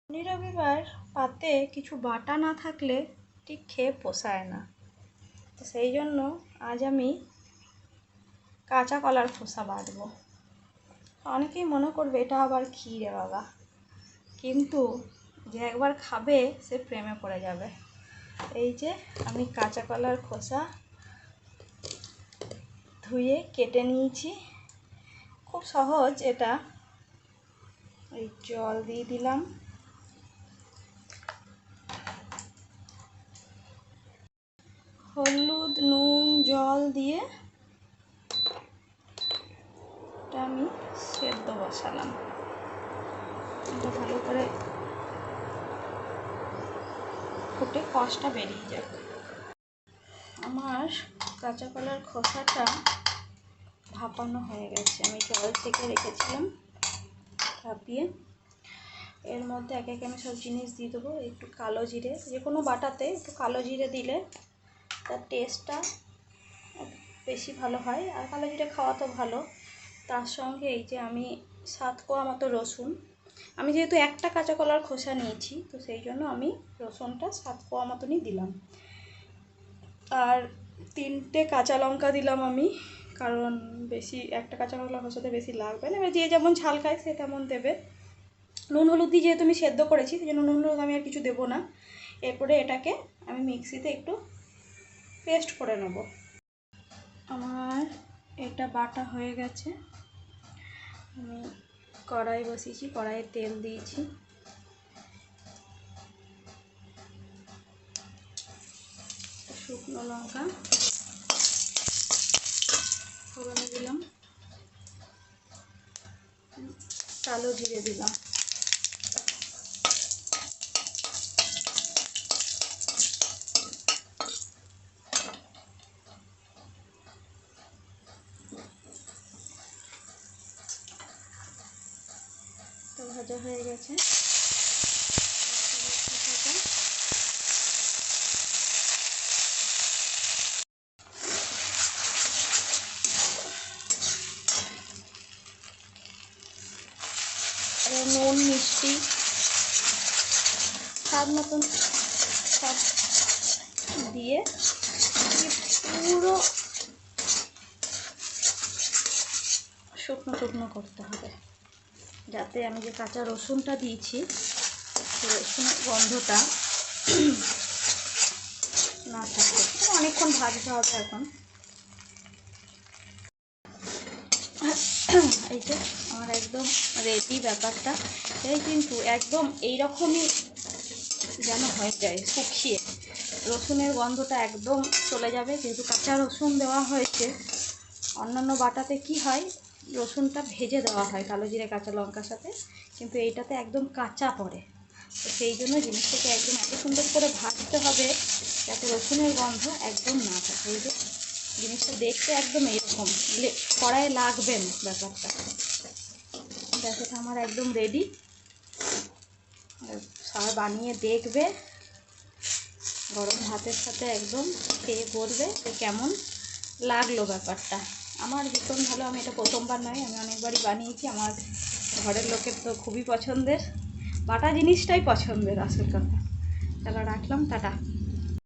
শনি রবিবার পাতে কিছু বাটা না থাকলে ঠিক খেয়ে পোষায় না। তো সেই জন্য আজ আমি কাঁচা কলার খোসা বাটবো। অনেকেই মনে করবে এটা আবার কী রে বাবা, কিন্তু যে একবার খাবে সে প্রেমে পড়ে যাবে। এই যে আমি কাঁচা কলার খোসা ধুয়ে কেটে নিয়েছি, খুব সহজ এটা। এই জল দিয়ে দিলাম, হলুদ নুন জল দিয়ে এটা আমি সেদ্ধ বসালাম। এটা ভালো করে ফুটে কষটা বেরিয়ে যাবে। আমার কাঁচা কলার খোসাটা ভাপানো হয়ে গেছে, আমি জল থেকে রেখেছিলাম ভাপিয়ে। এর মধ্যে একে একে আমি সব জিনিস দিয়ে দেবো। একটু কালো জিরে, যে কোনো বাটাতে একটু কালো জিরে দিলে তার টেস্টটা বেশি ভালো হয়, আর কালো জিরে খাওয়া তো ভালো। তার সঙ্গে এই যে আমি 7 কোয়া মতো রসুন, আমি যেহেতু একটা কাঁচা কলার খোসা নিয়েছি তো সেই জন্য আমি রসুনটা 7 কোয়া মতনই দিলাম। আর 3টে কাঁচা লঙ্কা দিলাম আমি, কারণ বেশি একটা কাঁচা কলার খোসাতে বেশি লাগবে না, যে যেমন ঝাল খায় সে তেমন দেবে। নুন হলুদ দিয়ে যেহেতু আমি সেদ্ধ করেছি সেই জন্য নুন হলুদ আমি আর কিছু দেবো না। এরপরে এটাকে আমি মিক্সিতে একটু পেস্ট করে নেব। আমার এটা বাটা হয়ে গেছে। আমি কড়াই বসিয়েছি, কড়াইয়ে তেল দিয়েছি, শুকনো লঙ্কা ফোড়নে দিলাম, কালো জিরে দিলাম, তো ভাজা হয়ে গেছে। নুন মিষ্টি স্বাদ মতন সব দিয়ে পুরো শুকনো শুকনো করতে হবে, যাতে আমি যে কাঁচা রসুনটা দিয়েছি রসুনের গন্ধটা না থাকে। অনেকক্ষণ ভাজতে হবে এখন। এই যে আমার একদম রেডি ব্যাপারটা। এই কিন্তু একদম এইরকমই যেন হয়ে যায়, শুকিয়ে রসুনের গন্ধটা একদম চলে যাবে। যেহেতু কাঁচা রসুন দেওয়া হয়েছে, অন্যান্য বাটাতে কি হয় রসুনটা ভেজে দেওয়া হয় কালো জিরে কাঁচা লঙ্কার সাথে, কিন্তু এইটাতে একদম কাঁচা পড়ে। তো সেই জন্য জিনিসটাকে একদম এত সুন্দর করে ভাজতে হবে যাতে রসুনের গন্ধ একদম না থাকে। এই যে জিনিসটা দেখতে একদম এইরকম কড়াইয়ে লাগবে না ব্যাপারটা। ব্যাপারটা আমার একদম রেডি। সবাই বানিয়ে দেখবে, গরম ভাতের সাথে একদম খেয়ে বলবে যে কেমন লাগলো ব্যাপারটা। আমার ভীষণ ভালো, আমি এটা প্রথমবার নয়, আমি অনেকবারই বানিয়েছি। আমার ঘরের লোকের তো খুবই পছন্দের, বাটা জিনিসটাই পছন্দের আসল কথা। চলো রাখলাম, টাটা।